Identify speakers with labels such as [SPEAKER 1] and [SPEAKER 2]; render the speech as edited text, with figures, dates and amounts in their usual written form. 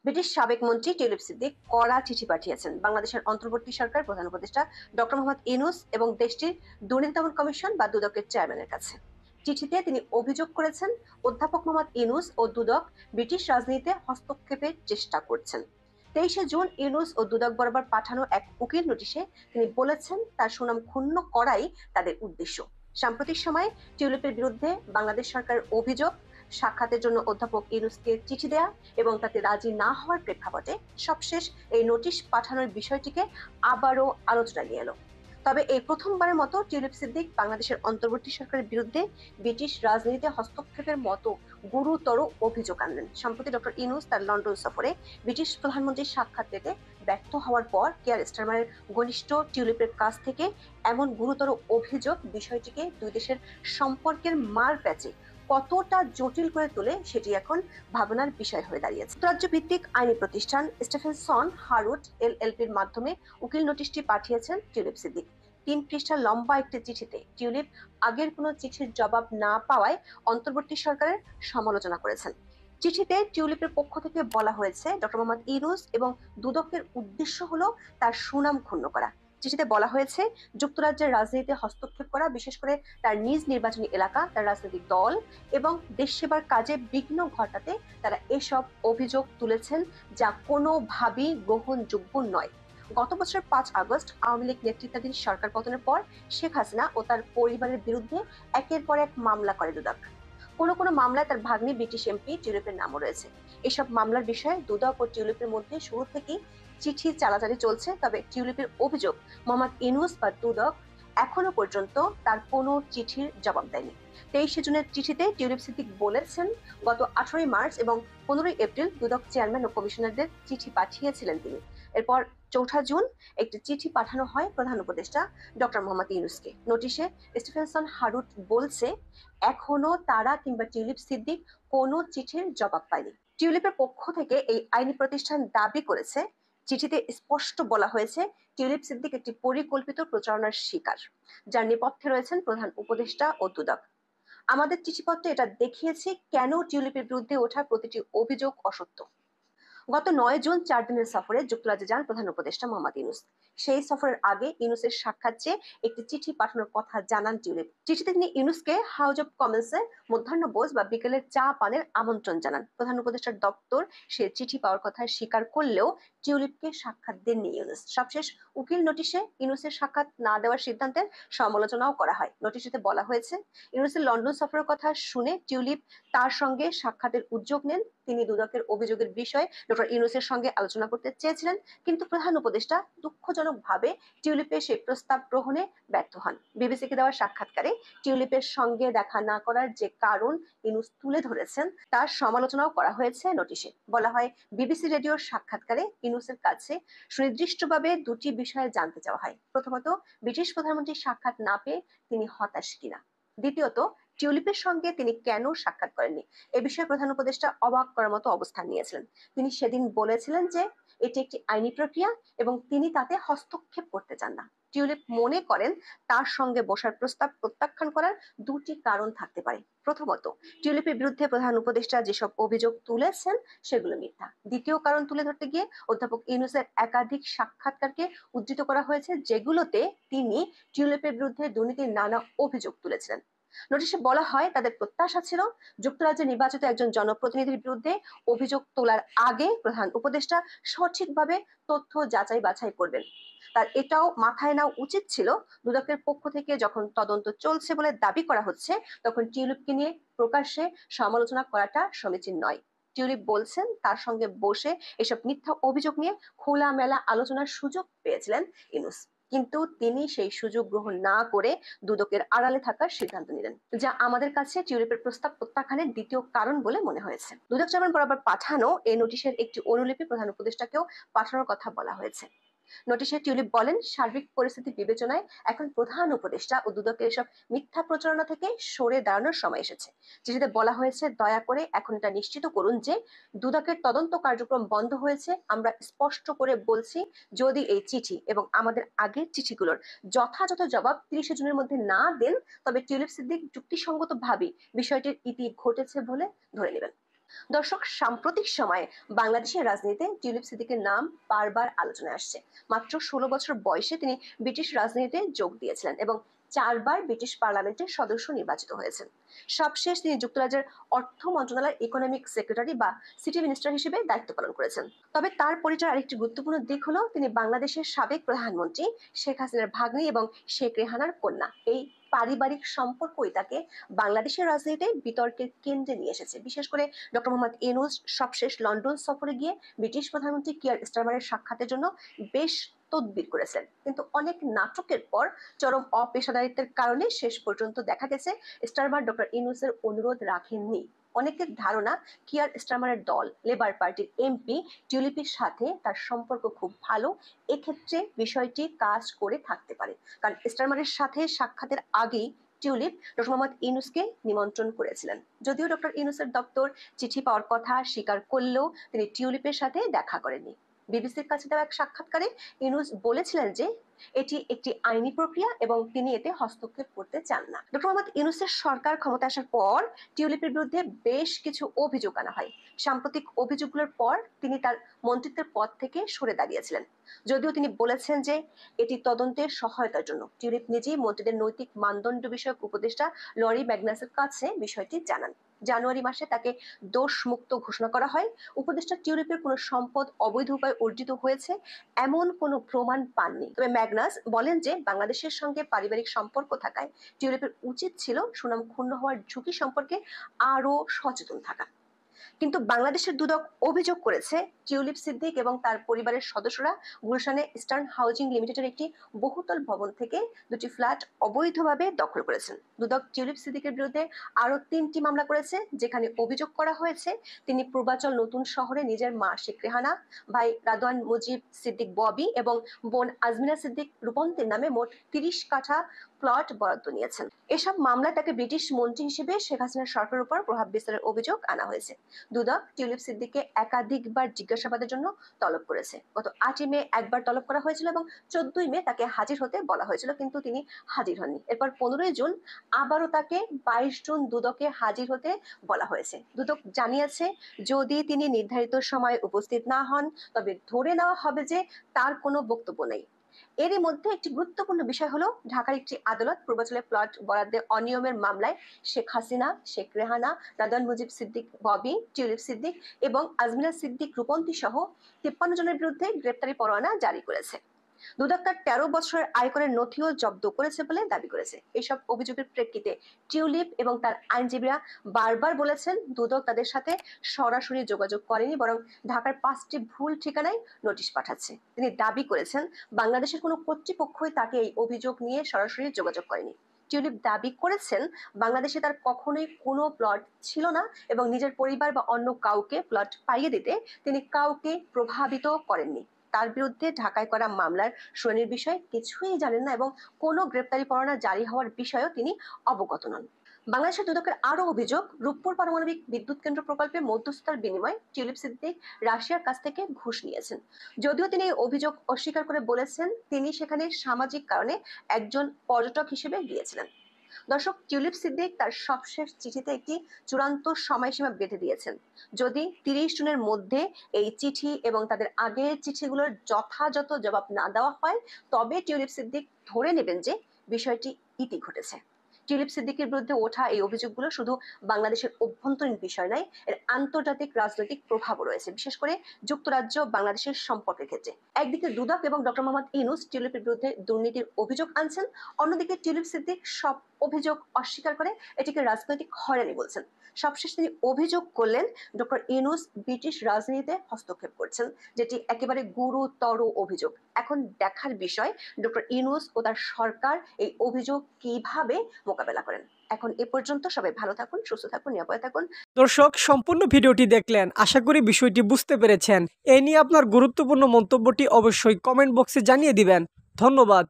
[SPEAKER 1] British সাবেক মন্ত্রী tulip Siddique কড়া চিঠি পাঠিয়েছেন বাংলাদেশের অন্তর্বর্তী সরকার প্রধান উপদেষ্টা ডক্টর মোহাম্মদ ইউনূস এবং দেশটির দুর্নীতি দমন কমিশন বা দুদকের চেয়ারম্যানের কাছে। চিঠিতে তিনি অভিযোগ করেছেন অধ্যাপক মোহাম্মদ ইউনূস ও দুদক ব্রিটিশ রাজনীতিতে হস্তক্ষেপের চেষ্টা করছেন। 23শে জুন ইউনূস ও দুদক বরাবর পাঠানো এক উকিল নোটিশে তিনি বলেছেন তার সুনাম ক্ষুণ্ণ করাই তাদের উদ্দেশ্য। সাম্প্রতিক সময়ে টিউলিপের বিরুদ্ধে বাংলাদেশ সরকারের অভিযোগ, সাক্ষাতের জন্য অধ্যাপক ইউনূসকে চিঠি দেয়া এবং তাতে রাজি না হওয়ার প্রেক্ষাপটে সবশেষ এই নোটিশ পাঠানোর বিষয়টিকে আবারও আলোচনা নিয়ে এলো। তবে এই প্রথমবারের মতো টিউলিপ সিদ্দিক বাংলাদেশের অন্তর্বর্তী সরকারের বিরুদ্ধে ব্রিটিশ রাজনীতিতে হস্তক্ষেপের মতো গুরুতর অভিযোগ আনলেন। সম্প্রতি ডক্টর ইউনূস তার লন্ডন সফরে ব্রিটিশ প্রধানমন্ত্রীর সাক্ষাৎ পেতে ব্যর্থ হওয়ার পর কেয়ার স্টারমারের ঘনিষ্ঠ টিউলিপের কাছ থেকে এমন গুরুতর অভিযোগ বিষয়টিকে দুই দেশের সম্পর্কের মার প্যাচে কতটা জটিল করে তোলে সেটি এখন ভাবনার বিষয় হয়ে দাঁড়িয়েছে। যুক্তরাজ্য ভিত্তিক আইনি প্রতিষ্ঠান স্টেফেনসন হারুট এলএলপির মাধ্যমে উকিল নোটিশটি পাঠিয়েছেন টিউলিপ সিদ্দিক। 3 পৃষ্ঠা লম্বা একটি চিঠিতে টিউলিপ আগের কোনো চিঠির জবাব না পাওয়ায় অন্তর্বর্তী সরকারের সমালোচনা করেছেন। চিঠিতে টিউলিপের পক্ষ থেকে বলা হয়েছে ডক্টর মোহাম্মদ ইউনূস এবং দুদকের উদ্দেশ্য হলো তার সুনাম ক্ষুণ্ণ করা। চিঠিতে বলা হয়েছে যুক্তরাজ্যের রাজনীতিতে হস্তক্ষেপ করা, বিশেষ করে তার নিজ নির্বাচনী এলাকা, তার রাজনৈতিক দল এবং দেশ সেবার কাজে বিঘ্ন ঘটাতে তারা এসব অভিযোগ তুলেছেন, যা কোনোভাবেই গ্রহণযোগ্য নয়। গত বছর 5 আগস্ট আওয়ামী লীগ নেতৃত্বাধীন সরকার পতনের পর শেখ হাসিনা ও তার পরিবারের বিরুদ্ধে একের পর এক মামলা করে দুদক। কোনো মামলায় তার ভাগ্নি ব্রিটিশ এমপি টিউলিপের নামও রয়েছে। এসব মামলার বিষয়ে দুদক ও টিউলিপের মধ্যে শুরু থেকেই চিঠি চালাচালি চলছে। তবে টিউলিপের অভিযোগ মোহাম্মদ ইউনূস বা দুদক এখনো পর্যন্ত তার কোনো চিঠির জবাব দেয়নি। 23শে জুনের চিঠিতে টিউলিপ সিদ্দিক বলেছেন গত 18ই মার্চ এবং 15ই এপ্রিল দুদক চেয়ারম্যান ও কমিশনারদের চিঠি পাঠিয়েছিলেন তিনি। এরপর 4 জুন একটি চিঠি পাঠানো হয় প্রধান উপদেষ্টা ডক্টর মোহাম্মদ ইউনূসকে। নোটিশে স্টিফেনসন হারুট বলছে এখনো তারা কিংবা টিউলিপ সিদ্দিক কোনো চিঠির জবাব পায়নি। টিউলিপের পক্ষ থেকে এই আইনি প্রতিষ্ঠান দাবি করেছে, চিঠিতে স্পষ্ট বলা হয়েছে টিউলিপ সিদ্দিক একটি পরিকল্পিত প্রচারণার শিকার, যার নেপথ্যে রয়েছেন প্রধান উপদেষ্টা ও দুদক। আমাদের চিঠিপত্রে এটা দেখিয়েছি কেন টিউলিপের বিরুদ্ধে ওঠা প্রতিটি অভিযোগ অসত্য। গত 9 জুন 4 দিনের সফরে যুক্তরাজ্যে যান প্রধান উপদেষ্টা মোহাম্মদ ইউনূস। সেই সফরের আগে ইউনূসের সাক্ষাৎ চেয়ে একটি চিঠি পাঠানোর কথা জানান টিউলিপ। চিঠিতে তিনি ইউনূসকে হাউস অব কমন্সে মধ্যাহ্নভোজ বা বিকেলের চা পানের আমন্ত্রণ জানান। প্রধান উপদেষ্টার দপ্তর সে চিঠি পাওয়ার কথা স্বীকার করলেও টিউলিপকে সাক্ষাৎ দেননি ইউনূস। সবশেষ উকিল নোটিশে ইউনূসের সাক্ষাৎ না দেওয়ার সিদ্ধান্তের সমালোচনাও করা হয়। নোটিশটিতে বলা হয়েছে ইউনূসের লন্ডন সফরের কথা শুনে টিউলিপ তার সঙ্গে সাক্ষাতের উদ্যোগ নেন। তিনি দুদকের অভিযোগের বিষয়ে ডক্টর ইউনূসের সঙ্গে আলোচনা করতে চেয়েছিলেন, কিন্তু প্রধান উপদেষ্টা দুঃখজনকভাবে টিউলিপের সেই প্রস্তাব গ্রহণে ব্যর্থ হন। বিবিসিকে দেওয়া সাক্ষাৎকারে টিউলিপের সঙ্গে দেখা না করার যে কারণ ইউনূস তুলে ধরেছেন তার সমালোচনাও করা হয়েছে নোটিশে। বলা হয় বিবিসি রেডিওর সাক্ষাৎকারে ইউনূসের কাছে সুনির্দিষ্টভাবে দুটি বিষয়ে জানতে চাওয়া হয়। প্রথমত, ব্রিটিশ প্রধানমন্ত্রীর সাক্ষাৎ না পেয়ে তিনি হতাশ কিনা। দ্বিতীয়ত, টিউলিপের সঙ্গে তিনি কেন সাক্ষাৎ করেননি এ বিষয়ে প্রধান উপদেষ্টা অবাক করার মতো অবস্থান নিয়েছিলেন। তিনি সেদিন বলেছিলেন যে এটি একটি আইনি প্রক্রিয়া এবং তিনি তাতে হস্তক্ষেপ করতে চান না। টিউলিপ মনে করেন তার সঙ্গে বসার প্রস্তাব প্রত্যাখ্যান করার দুটি কারণ থাকতে পারে। প্রথমত, টিউলিপের বিরুদ্ধে প্রধান উপদেষ্টা যেসব অভিযোগ তুলেছেন সেগুলো মিথ্যা। দ্বিতীয় কারণ তুলে ধরতে গিয়ে অধ্যাপক ইউনূসের একাধিক সাক্ষাৎকারকে উদ্ধৃত করা হয়েছে, যেগুলোতে তিনি টিউলিপের বিরুদ্ধে দুর্নীতির নানা অভিযোগ তুলেছিলেন। নোটিশে বলা হয় তাদের প্রত্যাশা ছিল যুক্তরাজ্যে নির্বাচিত একজন জনপ্রতিনিধির বিরুদ্ধে অভিযোগ তোলার আগে প্রধান উপদেষ্টা সঠিকভাবে তথ্য যাচাই বাছাই করবেন। তার এটাও মাথায় নেওয়া উচিত ছিল দুদকের পক্ষ থেকে যখন তদন্ত চলছে বলে দাবি করা হচ্ছে তখন টিউলিপকে নিয়ে প্রকাশ্যে সমালোচনা করাটা সমীচীন নয়। টিউলিপ বলছেন তার সঙ্গে বসে এসব মিথ্যা অভিযোগ নিয়ে খোলামেলা আলোচনার সুযোগ পেয়েছিলেন ইউনূস, কিন্তু তিনি সেই সুযোগ গ্রহণ না করে দুদকের আড়ালে থাকার সিদ্ধান্ত নিলেন, যা আমাদের কাছে টিউলিপের প্রস্তাব প্রত্যাখ্যানের দ্বিতীয় কারণ বলে মনে হয়েছে। দুদক চেয়ারম্যান বরাবর পাঠানো এই নোটিশের একটি অনুলিপি প্রধান উপদেষ্টাকেও পাঠানোর কথা বলা হয়েছে। নোটিশে টিউলিপ বলেন সার্বিক পরিস্থিতি বিবেচনায় এখন প্রধান উপদেষ্টা ও দুদকের এসব মিথ্যা প্রচারণা থেকে সরে দাঁড়ানোর সময় এসেছে। চিঠিতে বলা হয়েছে দয়া করে এখন এটা নিশ্চিত করুন যে দুদকের তদন্ত কার্যক্রম বন্ধ হয়েছে। আমরা স্পষ্ট করে বলছি যদি এই চিঠি এবং আমাদের আগের চিঠিগুলোর যথাযথ জবাব 30শে জুনের মধ্যে না দেন তবে টিউলিপ সিদ্দিক যুক্তিসঙ্গতভাবে বিষয়টির ইতি ঘটেছে বলে ধরে নেবেন। দর্শক, সাম্প্রতিক সময়ে বাংলাদেশের রাজনীতিতে টিউলিপ সিদ্দিকের নাম বারবার আলোচনায় আসছে। মাত্র ১৬ বছর বয়সে তিনি ব্রিটিশ রাজনীতিতে যোগ দিয়েছিলেন এবং ৪ বার ব্রিটিশ পার্লামেন্টের সদস্য নির্বাচিত হয়েছেন। সবশেষ তিনি যুক্তরাজ্যের অর্থ মন্ত্রণালয়ের ইকোনমিক সেক্রেটারি বা সিটি মিনিস্টার হিসেবে দায়িত্ব পালন করেছেন। তবে তার পরিচয়ের আরেকটি গুরুত্বপূর্ণ দিক হলো তিনি বাংলাদেশের সাবেক প্রধানমন্ত্রী শেখ হাসিনার ভাগ্নি এবং শেখ রেহানার কন্যা। এই পারিবারিক সম্পর্কই তাকে বাংলাদেশের রাজনীতিতে বিতর্কের কেন্দ্রে নিয়ে এসেছে। বিশেষ করে ডক্টর মোহাম্মদ ইউনূস সবশেষ লন্ডন সফরে গিয়ে ব্রিটিশ প্রধানমন্ত্রী কিয়ার স্টারমারের সাক্ষাতের জন্য বেশ তদবির করেছেন, কিন্তু অনেক নাটকের পর চরম অপেশাদারিত্বের কারণে শেষ পর্যন্ত দেখা গেছে স্টারমার ডক্টর ইউনূসের অনুরোধ রাখেননি। অনেকের ধারণা কিয়ার স্টারমারের দল লেবার পার্টির এমপি টিউলিপের সাথে তার সম্পর্ক খুব ভালো, এক্ষেত্রে বিষয়টি কাজ করে থাকতে পারে। কারণ স্টারমারের সাথে সাক্ষাতের আগেই টিউলিপ ডক্টর মোহাম্মদ ইউনূসকে নিমন্ত্রণ করেছিলেন। যদিও ডক্টর ইউনূসের দপ্তর চিঠি পাওয়ার কথা স্বীকার করলেও তিনি টিউলিপের সাথে দেখা করেননি। বিবিসির কাছে দেওয়া এক সাক্ষাৎকারে ইউনূস বলেছিলেন যে এটি একটি আইনি প্রক্রিয়া এবং তিনি এতে হস্তক্ষেপ করতে চান না। ডক্টর মোহাম্মদ ইউনূসের সরকার ক্ষমতা আসার পর টিউলিপের বিরুদ্ধে বেশ কিছু অভিযোগ আনা হয়। সাম্প্রতিক অভিযোগগুলোর পর তিনি তার মন্ত্রিত্বের পদ থেকে সরে দাঁড়িয়েছিলেন। যদিও তিনি বলেছেন যে এটি তদন্তের সহায়তার জন্য। টিউলিপ নিজেই মন্ত্রীদের নৈতিক মানদণ্ড বিষয়ক উপদেষ্টা লরি ম্যাগনাসের কাছে বিষয়টি জানান। জানুয়ারি মাসে তাকে দোষমুক্ত ঘোষণা করা হয়। উপদেষ্টা টিউলিপের কোনো সম্পদ অবৈধ উপায়ে অর্জিত হয়েছে এমন কোনো প্রমাণ পাননি। তবে ম্যাগনাস বলেন যে বাংলাদেশের সঙ্গে পারিবারিক সম্পর্ক থাকায় টিউলিপের উচিত ছিল সুনাম ক্ষুণ্ণ হওয়ার ঝুঁকি সম্পর্কে আরো সচেতন থাকা। কিন্তু বাংলাদেশের দুদক অভিযোগ করেছে টিউলিপ সিদ্দিক এবং তার পরিবারের সদস্যরা গুলশানে ইস্টার্ন হাউজিং লিমিটেডের একটি বহুতল ভবন থেকে ২টি ফ্ল্যাট অবৈধভাবে দখল করেছেন। দুদক টিউলিপ সিদ্দিকের বিরুদ্ধে আরো ৩টি মামলা করেছে, যেখানে অভিযোগ করা হয়েছে তিনি পূর্বাচল নতুন শহরে নিজের মা শেখ রেহানা, ভাই রাদওয়ান মুজিব সিদ্দিক ববি এবং বোন আজমিনা সিদ্দিক রূপন্তীর নামে মোট ৩০ কাঠা প্লট বরাদ্দ নিয়েছেন। এসব মামলায় তাকে ব্রিটিশ মন্ত্রী হিসেবে শেখ হাসিনার সরকারের উপর প্রভাব বিস্তারের অভিযোগ আনা হয়েছে। দুদক টিউলিপ সিদ্দিককে একাধিকবার জিজ্ঞাসাবাদের জন্য তলব করেছে। গত ৮ই মে একবার তলব করা হয়েছিল এবং ১৪ই মে তাকে হাজির হতে বলা হয়েছিল, কিন্তু তিনি হাজির হননি। এরপর ১৫ই জুন আবারও তাকে ২২ জুন দুদকে হাজির হতে বলা হয়েছে। দুদক জানিয়েছে যদি তিনি নির্ধারিত সময়ে উপস্থিত না হন তবে ধরে নেওয়া হবে যে তার কোনো বক্তব্য নেই। এরই মধ্যে একটি গুরুত্বপূর্ণ বিষয় হলো ঢাকার একটি আদালত পূর্বাচলে প্লট বরাদ্দে অনিয়মের মামলায় শেখ হাসিনা, শেখ রেহানা, রাদওয়ান মুজিব সিদ্দিক ববি, টিউলিপ সিদ্দিক এবং আজমিনা সিদ্দিক রূপন্তী সহ ৫৩ জনের বিরুদ্ধে গ্রেপ্তারি পরোয়ানা জারি করেছে। দুদক তার ১৩ বছরের আয়করের নথিও জব্দ করেছে বলে দাবি করেছে। এসব অভিযোগের প্রেক্ষিতে টিউলিপ এবং তার আইনজীবীরা বারবার বলেছেন দুদক তাদের সাথে সরাসরি যোগাযোগ করেনি, বরং ঢাকার ৫টি ভুল ঠিকানায় নোটিশ পাঠাচ্ছে। তিনি দাবি করেছেন বাংলাদেশের কোনো কর্তৃপক্ষই তাকে এই অভিযোগ নিয়ে সরাসরি যোগাযোগ করেনি। টিউলিপ দাবি করেছেন বাংলাদেশে তার কখনোই কোনো প্লট ছিল না এবং নিজের পরিবার বা অন্য কাউকে প্লট পাইয়ে দিতে তিনি কাউকে প্রভাবিত করেননি। তার বিরুদ্ধে ঢাকায় করা মামলার শুনানির বিষয়ে কিছুই জানেন না এবং কোনো গ্রেপ্তারি পরোয়ানা জারি হওয়ার বিষয়েও তিনি অবগত নন। বাংলাদেশের দুদকের আরো অভিযোগ, রূপপুর পারমাণবিক বিদ্যুৎ কেন্দ্র প্রকল্পে মধ্যস্থতার বিনিময়ে টিউলিপ সিদ্দিক রাশিয়ার কাছ থেকে ঘুষ নিয়েছেন। যদিও তিনি এই অভিযোগ অস্বীকার করে বলেছেন তিনি সেখানে সামাজিক কারণে একজন পর্যটক হিসেবে গিয়েছিলেন। দর্শক, টিউলিপ সিদ্দিক তার সবশেষ চিঠিতে একটি চূড়ান্ত সময়সীমা বেঁধে দিয়েছেন। যদি ৩০ জুনের মধ্যে এই চিঠি এবং তাদের আগের চিঠিগুলোর যথাযথ জবাব না দেওয়া হয় তবে টিউলিপ সিদ্দিক ধরে নেবেন যে বিষয়টি ইতি ঘটেছে। টিউলিপ সিদ্দিকের বিরুদ্ধে ওঠা এই অভিযোগগুলো শুধু বাংলাদেশের অভ্যন্তরীণ বিষয় নয়, এর আন্তর্জাতিক রাজনৈতিক প্রভাবও রয়েছে, বিশেষ করে যুক্তরাজ্য বাংলাদেশের সম্পর্কের ক্ষেত্রে। একদিকে দুদক এবং ডক্টর মোহাম্মদ ইউনূস টিউলিপের বিরুদ্ধে দুর্নীতির অভিযোগ আনছেন, অন্যদিকে টিউলিপ সিদ্দিক সব অভিযোগ অস্বীকার করে এটিকে রাজনৈতিক হয়রানি বলছেন। সবশেষ তিনি অভিযোগ করলেন ডক্টর ইউনূস ব্রিটিশ রাজনীতিতে হস্তক্ষেপ করছেন, যেটি একেবারে গুরুতর অভিযোগ। এখন দেখার বিষয় ডক্টর ইউনূস ও তার সরকার এই অভিযোগ কিভাবে মোকাবেলা করেন। এখন এ পর্যন্ত সবাই ভালো থাকুন, সুস্থ থাকুন, নিরাপদে থাকুন।
[SPEAKER 2] দর্শক, সম্পূর্ণ ভিডিওটি দেখলেন, আশা করি বিষয়টি বুঝতে পেরেছেন। এ নিয়ে আপনার গুরুত্বপূর্ণ মন্তব্যটি অবশ্যই কমেন্ট বক্সে জানিয়ে দিবেন। ধন্যবাদ।